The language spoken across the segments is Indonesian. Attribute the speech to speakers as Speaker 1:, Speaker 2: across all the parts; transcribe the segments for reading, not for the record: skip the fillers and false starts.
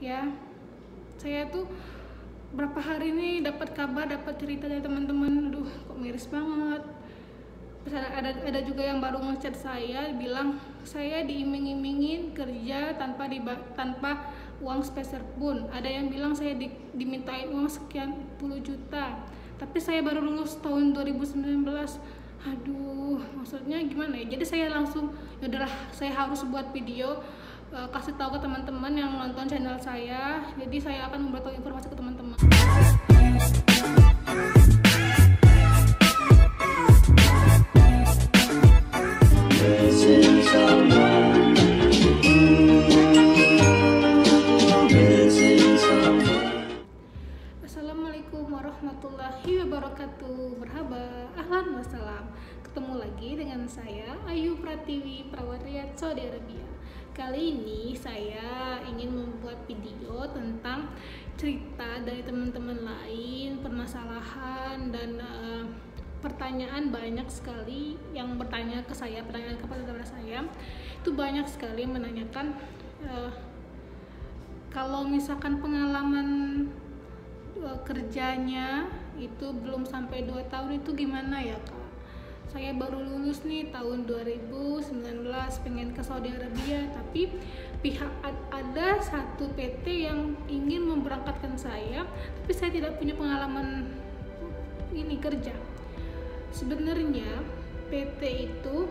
Speaker 1: ya. Saya tuh berapa hari ini dapat kabar, dapat cerita dari teman-teman, aduh kok miris banget. Terus ada juga yang baru ngechat saya bilang saya diiming-imingin kerja tanpa uang sepeser pun. Ada yang bilang saya dimintain uang sekian puluh juta, tapi saya baru lulus tahun 2019. Aduh, maksudnya gimana ya? Jadi saya langsung, yaudahlah saya harus buat video, kasih tahu ke teman-teman yang nonton channel saya. Jadi saya akan memberitahu informasi ke teman-teman. Assalamualaikum warahmatullahi wabarakatuh. Merhaba, ahlan wassalam. Ketemu lagi dengan saya Ayu Pratiwi, perawat Riyadh, Saudi Arabia. Kali ini saya ingin membuat video tentang cerita dari teman-teman lain, permasalahan dan pertanyaan. Banyak sekali yang bertanya ke saya, pertanyaan kepada saya itu banyak sekali menanyakan kalau misalkan pengalaman kerjanya itu belum sampai 2 tahun itu gimana ya Kak? Saya baru lulus nih tahun 2019, pengen ke Saudi Arabia, tapi ada satu PT yang ingin memberangkatkan saya, tapi saya tidak punya pengalaman ini kerja. Sebenarnya PT itu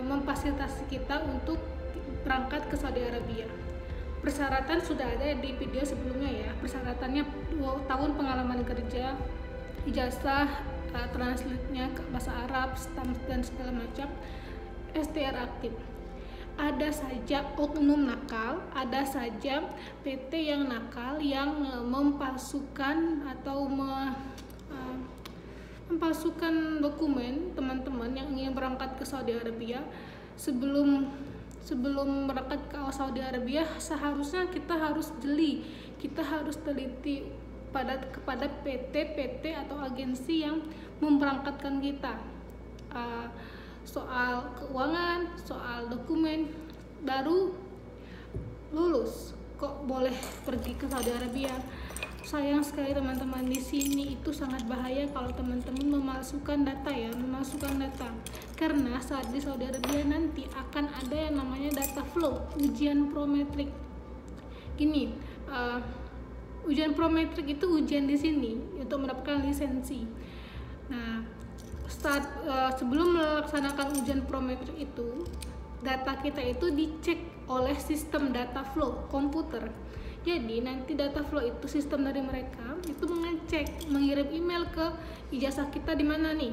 Speaker 1: memfasilitasi kita untuk berangkat ke Saudi Arabia. Persyaratan sudah ada di video sebelumnya ya. Persyaratannya 2 tahun pengalaman kerja, ijazah, translate-nya ke bahasa Arab, stamp dan segala macam, STR aktif. Ada saja oknum nakal, ada saja PT yang nakal yang mempalsukan atau mempalsukan dokumen teman-teman yang ingin berangkat ke Saudi Arabia. Sebelum berangkat ke Saudi Arabia, seharusnya kita harus jeli, kita harus teliti kepada PT atau agensi yang memberangkatkan kita, soal keuangan, soal dokumen. Baru lulus kok boleh pergi ke Saudi Arabia. Sayang sekali teman-teman, di sini itu sangat bahaya kalau teman-teman memasukkan data karena saat di Saudi Arabia nanti akan ada yang namanya data flow, ujian prometrik. Gini, ujian prometrik itu ujian di sini untuk mendapatkan lisensi. Nah, sebelum melaksanakan ujian prometrik itu, data kita itu dicek oleh sistem data flow komputer. Jadi nanti data flow itu sistem dari mereka itu mengecek, mengirim email ke ijazah kita di mana nih,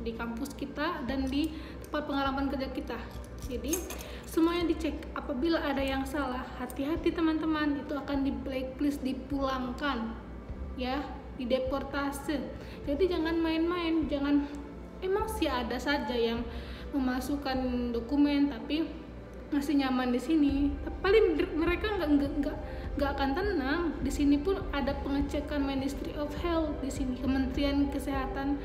Speaker 1: di kampus kita dan di tempat pengalaman kerja kita. Jadi semuanya dicek. Apabila ada yang salah, hati-hati teman-teman, itu akan di blacklist, dipulangkan ya, dideportasi. Jadi jangan main-main, emang sih ada saja yang memasukkan dokumen tapi masih nyaman di sini. Paling mereka nggak akan tenang. Di sini pun ada pengecekan Ministry of Health di sini, Kementerian Kesehatan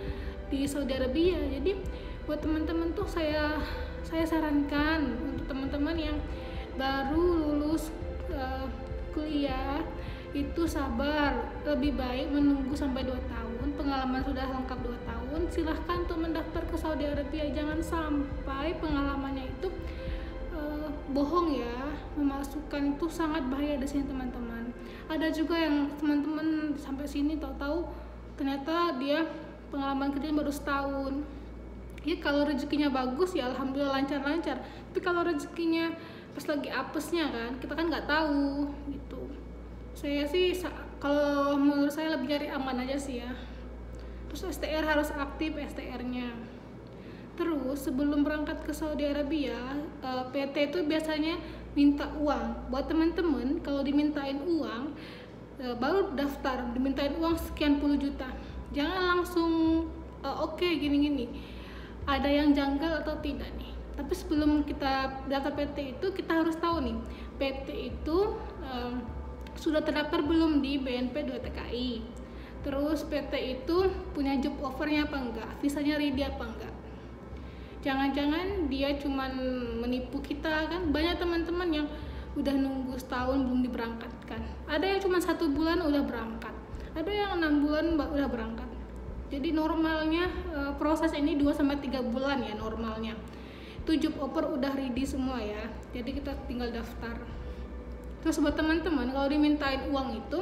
Speaker 1: di Saudi Arabia. Jadi buat teman-teman tuh saya sarankan untuk teman-teman yang baru lulus kuliah itu sabar, lebih baik menunggu sampai 2 tahun, pengalaman sudah lengkap 2 tahun, silahkan untuk mendaftar ke Saudi Arabia. Jangan sampai pengalamannya itu bohong ya, memasukkan. Itu sangat bahaya di sini teman-teman. Ada juga yang teman-teman sampai sini tahu-tahu ternyata dia pengalaman kerjanya baru setahun. Ya kalau rezekinya bagus ya alhamdulillah lancar-lancar, tapi kalau rezekinya pas lagi apesnya kan, kita kan nggak tahu gitu. Saya sih kalau menurut saya lebih cari aman aja sih ya. Terus STR harus aktif STR-nya. Terus sebelum berangkat ke Saudi Arabia, PT itu biasanya minta uang. Buat teman-teman kalau dimintain uang, baru daftar, dimintain uang sekian puluh juta. Jangan langsung oke, gini-gini. Ada yang janggal atau tidak nih. Tapi sebelum kita daftar PT itu, kita harus tahu nih, PT itu sudah terdaftar belum di BNP 2 TKI. Terus PT itu punya job offernya apa enggak, visanya ready apa enggak. Jangan-jangan dia cuman menipu kita kan. Banyak teman-teman yang udah nunggu setahun belum diberangkatkan, ada yang cuma 1 bulan udah berangkat, ada yang 6 bulan udah berangkat. Jadi normalnya proses ini 2-3 bulan ya normalnya. Itu job offer udah ready semua ya, jadi kita tinggal daftar. Terus buat teman-teman, kalau dimintain uang itu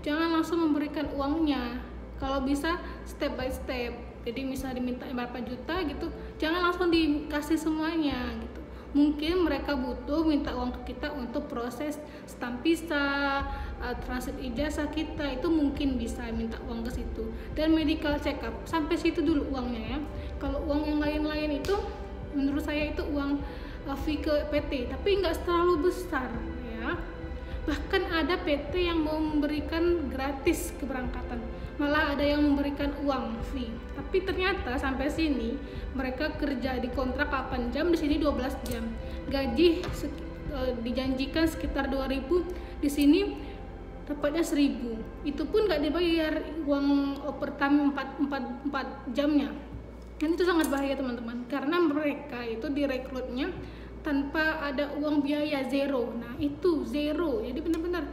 Speaker 1: jangan langsung memberikan uangnya, kalau bisa step by step. Jadi misalnya diminta berapa juta gitu, jangan langsung dikasih semuanya gitu. Mungkin mereka butuh minta uang ke kita untuk proses stamp visa, transit ijazah kita, itu mungkin bisa minta uang ke situ. Dan medical check up, sampai situ dulu uangnya ya. Kalau uang yang lain-lain itu menurut saya itu uang fee ke PT, tapi nggak terlalu besar ya. Bahkan ada PT yang mau memberikan gratis keberangkatan, malah ada yang memberikan uang fee. Tapi ternyata sampai sini mereka kerja di kontrak 8 jam, di sini 12 jam. Gaji dijanjikan sekitar 2.000, di sini dapatnya 1.000. Itu pun nggak dibayar uang overtime 4 jamnya. Dan itu sangat bahaya teman-teman, karena mereka itu direkrutnya tanpa ada uang biaya, zero. Nah itu zero, jadi benar-benar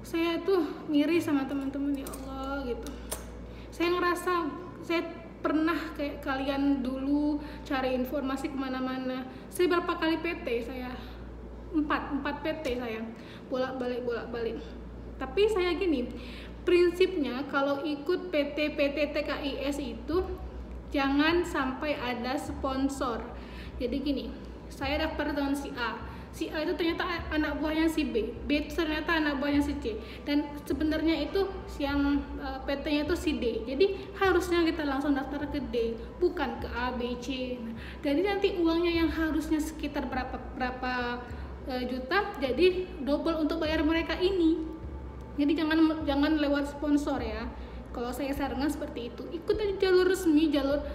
Speaker 1: saya tuh miris sama teman-teman, ya Allah gitu. Saya ngerasa saya pernah kayak kalian dulu cari informasi kemana-mana. Saya berapa kali PT saya, 4 PT saya bolak-balik. Tapi saya gini, prinsipnya kalau ikut PT TKIS itu jangan sampai ada sponsor. Jadi gini, saya daftar dengan si A itu ternyata anak buahnya si B itu ternyata anak buahnya si C, dan sebenarnya itu yang PT-nya itu si D. Jadi harusnya kita langsung daftar ke D, bukan ke A, B, C. Jadi nanti uangnya yang harusnya sekitar berapa juta, jadi double untuk bayar mereka ini. Jadi jangan lewat sponsor ya. Kalau saya sarankan seperti itu, ikutin jalur resmi, jalur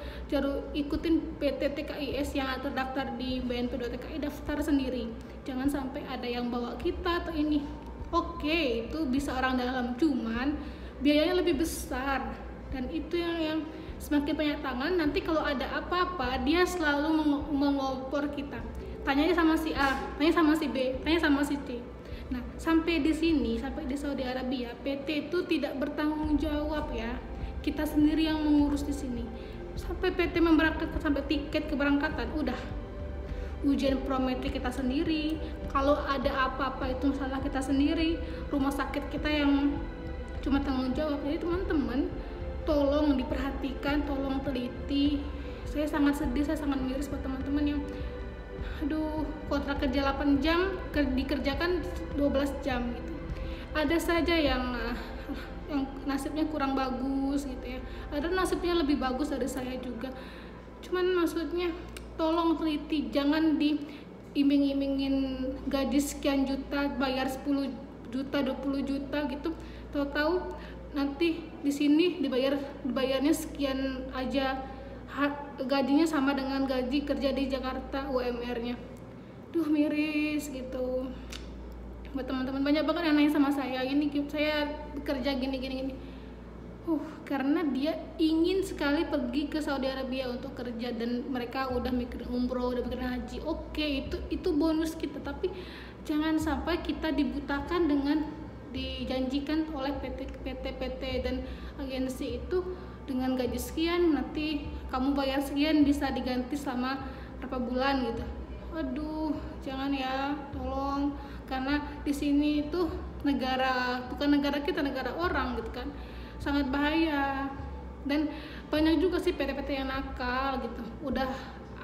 Speaker 1: ikutin PT TKIS yang terdaftar di BNP.TKI, daftar sendiri. Jangan sampai ada yang bawa kita atau ini. Oke, itu bisa orang dalam, cuman biayanya lebih besar, dan itu yang semakin banyak tangan. Nanti kalau ada apa-apa, dia selalu mengopor kita. Tanyanya sama si A, tanya sama si B, tanya sama si C. Nah, sampai di sini, sampai di Saudi Arabia, PT itu tidak bertanggung jawab ya. Kita sendiri yang mengurus di sini. Sampai PT memberangkatkan, sampai tiket keberangkatan, udah. Ujian prometrik kita sendiri. Kalau ada apa-apa itu masalah kita sendiri. Rumah sakit kita yang cuma tanggung jawab. Jadi teman-teman, tolong diperhatikan, tolong teliti. Saya sangat sedih, saya sangat miris buat teman-teman yang kontrak kerja 8 jam dikerjakan 12 jam gitu. Ada saja yang nasibnya kurang bagus gitu ya, ada nasibnya lebih bagus dari saya juga. Cuman maksudnya tolong teliti, jangan diiming-imingin gaji sekian juta, bayar 10 juta, 20 juta gitu, tahu-tahu nanti di sini dibayarnya sekian aja, gajinya sama dengan gaji kerja di Jakarta UMR-nya. Miris gitu. Buat teman-teman, banyak banget yang nanya sama saya, ini saya bekerja gini. Karena dia ingin sekali pergi ke Saudi Arabia untuk kerja, dan mereka udah mikirin umroh, udah mikirin haji. Oke, itu bonus kita, tapi jangan sampai kita dibutakan dengan dijanjikan oleh PT dan agensi itu dengan gaji sekian, nanti kamu bayar sekian bisa diganti selama berapa bulan gitu. Jangan ya, tolong, karena di sini itu bukan negara kita, negara orang gitu kan, sangat bahaya. Dan banyak juga sih PT-PT yang nakal gitu. Udah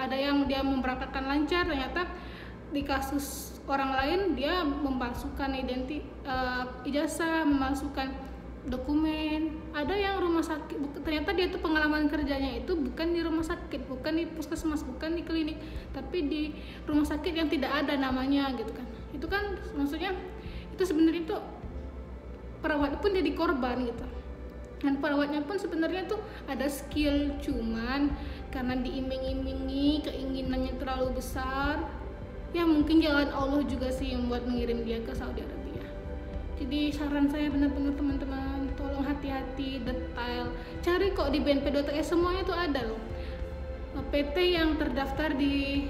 Speaker 1: ada yang dia memberangkatkan lancar, ternyata di kasus orang lain dia memalsukan ijazah, memalsukan dokumen. Ada yang rumah sakit, ternyata dia tuh pengalaman kerjanya itu bukan di rumah sakit, bukan di puskesmas, bukan di klinik, tapi di rumah sakit yang tidak ada namanya gitu kan. Itu kan maksudnya itu sebenarnya itu perawat pun jadi korban gitu. Dan perawatnya pun sebenarnya tuh ada skill, cuman karena diiming-imingi, keinginannya terlalu besar, ya mungkin jalan Allah juga sih yang buat mengirim dia ke Saudi Arabia. Jadi saran saya benar-benar teman-teman, tolong hati-hati, detail. Cari kok di BNP.TKI, semuanya itu ada loh. PT yang terdaftar di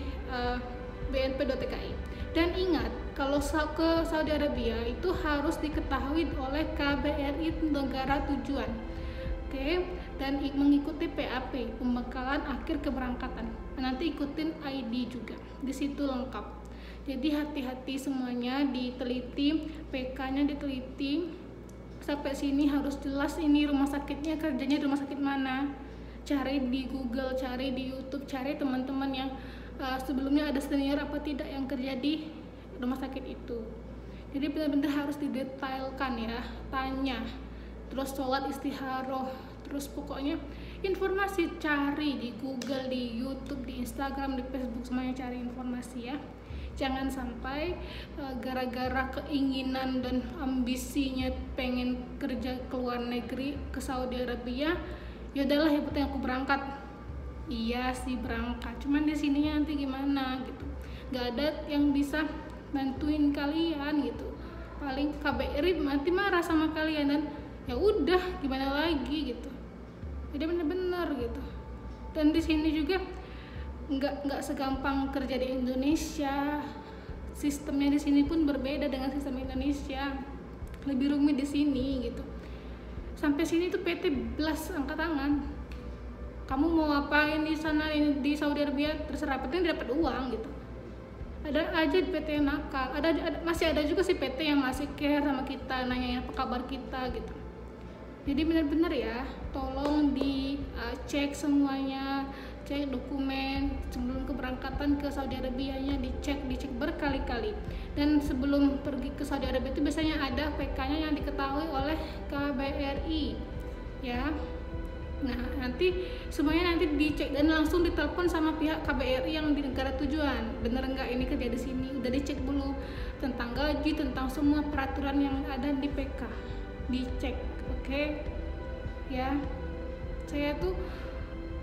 Speaker 1: BNP.TKI. Dan ingat, kalau ke Saudi Arabia itu harus diketahui oleh KBRI negara tujuan. Oke, dan mengikuti PAP, pembekalan akhir keberangkatan. Nanti ikutin ID juga, di situ lengkap. Jadi hati-hati semuanya, diteliti, PK-nya diteliti. Sampai sini harus jelas ini rumah sakitnya, kerjanya di rumah sakit mana. Cari di Google, cari di YouTube, cari teman-teman yang sebelumnya ada senior apa tidak yang kerja di rumah sakit itu. Jadi benar-benar harus didetailkan ya, tanya. Terus sholat istikharah, terus pokoknya informasi cari di Google, di YouTube, di Instagram, di Facebook, semuanya cari informasi ya. Jangan sampai gara-gara keinginan dan ambisinya pengen kerja ke luar negeri, ke Saudi Arabia, ya udahlah yang penting aku berangkat. Iya sih berangkat, cuman di sininya nanti gimana gitu. Gak ada yang bisa bantuin kalian gitu. Paling KBRI nanti marah sama kalian dan ya udah gimana lagi gitu. Jadi bener-bener gitu. Dan di sini juga nggak segampang kerja di Indonesia. Sistemnya di sini pun berbeda dengan sistem Indonesia. Lebih rumit di sini gitu. Sampai sini tuh PT belas angkat tangan. Kamu mau apain di sana di Saudi Arabia terserah, penting dapat uang gitu. Ada aja di PT yang nakal. Masih ada juga sih PT yang masih care sama kita, nanya apa kabar kita gitu. Jadi benar-benar ya, tolong dicek semuanya, cek dokumen sebelum keberangkatan ke Saudi Arabia-nya, dicek berkali-kali. Dan sebelum pergi ke Saudi Arabia itu biasanya ada PK-nya yang diketahui oleh KBRI ya. Nah nanti semuanya nanti dicek dan langsung ditelepon sama pihak KBRI yang di negara tujuan. Bener nggak ini kerja di sini? Udah dicek dulu tentang gaji, tentang semua peraturan yang ada di PK, dicek. Oke ya, saya tuh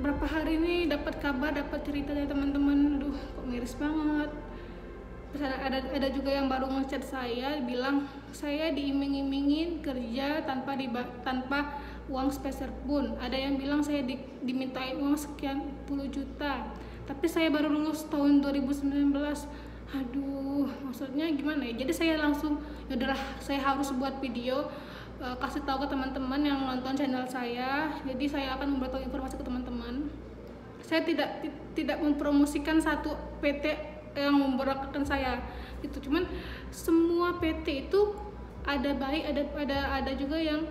Speaker 1: berapa hari ini dapat kabar, dapat cerita dari teman-teman, aduh kok miris banget. Terus ada juga yang baru ngechat saya bilang saya diiming-imingin kerja tanpa uang speser pun. Ada yang bilang saya dimintain uang sekian puluh juta, tapi saya baru lulus tahun 2019. Aduh, maksudnya gimana ya? Jadi saya langsung yaudahlah, saya harus buat video, kasih tahu ke teman-teman yang nonton channel saya. Jadi saya akan memberitahu informasi ke teman-teman. Saya tidak mempromosikan satu PT yang memberangkatkan saya gitu. Cuman semua PT itu ada baik, ada juga yang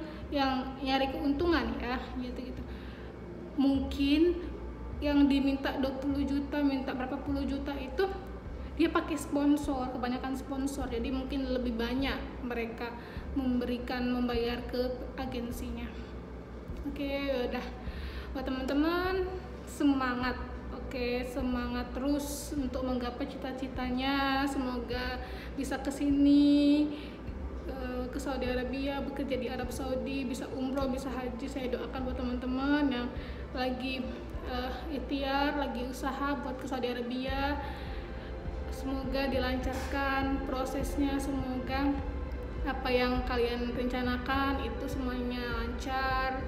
Speaker 1: nyari keuntungan ya gitu. Mungkin yang diminta 20 juta, minta berapa puluh juta itu dia pakai sponsor, kebanyakan sponsor. Jadi mungkin lebih banyak mereka membayar ke agensinya. Oke, udah. Buat teman-teman semangat. Oke, semangat terus untuk menggapai cita-citanya. Semoga bisa kesini ke Saudi Arabia, bekerja di Arab Saudi, bisa umroh, bisa haji. Saya doakan buat teman-teman yang lagi ikhtiar, lagi usaha buat ke Saudi Arabia, semoga dilancarkan prosesnya, semoga apa yang kalian rencanakan itu semuanya lancar,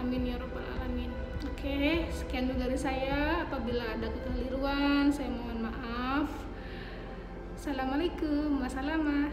Speaker 1: amin ya rabbal alamin. Oke, sekian dulu dari saya. Apabila ada kekeliruan saya mohon maaf. Assalamualaikum, wassalam.